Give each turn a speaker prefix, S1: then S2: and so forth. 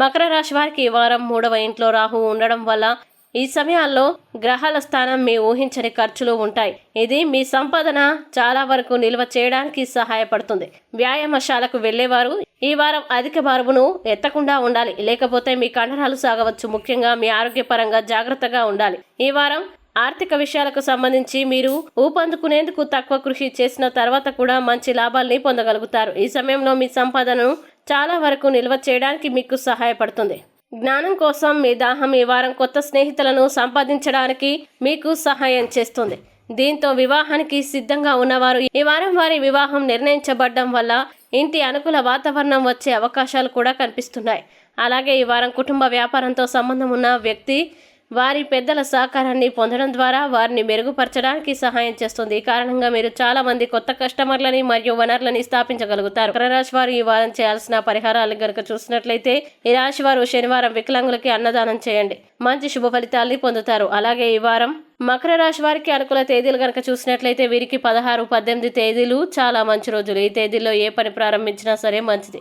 S1: మకర రాశి వారికి ఈ వారం 3వ ఇంట్లో రాహు ఉండడం వల్ల ఈ సమయాల్లో గ్రహాల స్థానం మీ ఊహించని ఖర్చులు ఉంటాయి. ఇది మీ సంపాదన చాలా వరకు నిల్వ చేయడానికి సహాయపడుతుంది. వ్యాయామశాలకు వెళ్లేవారు ఈ వారం అధిక బరువును ఎత్తకుండా ఉండాలి, లేకపోతే మీ కండరాలు సాగవచ్చు. ముఖ్యంగా మీ ఆరోగ్యపరంగా జాగ్రత్తగా ఉండాలి. ఈ వారం ఆర్థిక విషయాలకు సంబంధించి మీరు ఊపందుకునేందుకు తక్కువ కృషి చేసిన తర్వాత కూడా మంచి లాభాల్ని పొందగలుగుతారు. ఈ సమయంలో మీ సంపాదనను చాలా వరకు నిల్వ చేయడానికి మీకు సహాయపడుతుంది. జ్ఞానం కోసం మీ దాహం ఈ వారం కొత్త స్నేహితులను సంపాదించడానికి మీకు సహాయం చేస్తుంది. దీంతో వివాహానికి సిద్ధంగా ఉన్నవారు ఈ వారం వారి వివాహం నిర్ణయించబడడం వల్ల ఇంటి అనుకూల వాతావరణం వచ్చే అవకాశాలు కూడా కనిపిస్తున్నాయి. అలాగే ఈ వారం కుటుంబ వ్యాపారంతో సంబంధం ఉన్న వ్యక్తి వారి పెద్దల సహకారాన్ని పొందడం ద్వారా వారిని మెరుగుపరచడానికి సహాయం చేస్తుంది. ఈ కారణంగా మీరు చాలా మంది కొత్త కస్టమర్లని మరియు వనరులని స్థాపించగలుగుతారు. మకర రాశి వారు ఈ వారం చేయాల్సిన పరిహారాలు గనుక చూసినట్లయితే ఈ రాశి వారు శనివారం వికలాంగులకి అన్నదానం చేయండి, మంచి శుభ ఫలితాల్ని పొందుతారు. అలాగే ఈ వారం మకర రాశి వారికి అనుకూల తేదీలు కనుక చూసినట్లయితే వీరికి 16, 18 తేదీలు చాలా మంచి రోజులు. ఈ తేదీల్లో ఏ పని ప్రారంభించినా సరే మంచిది.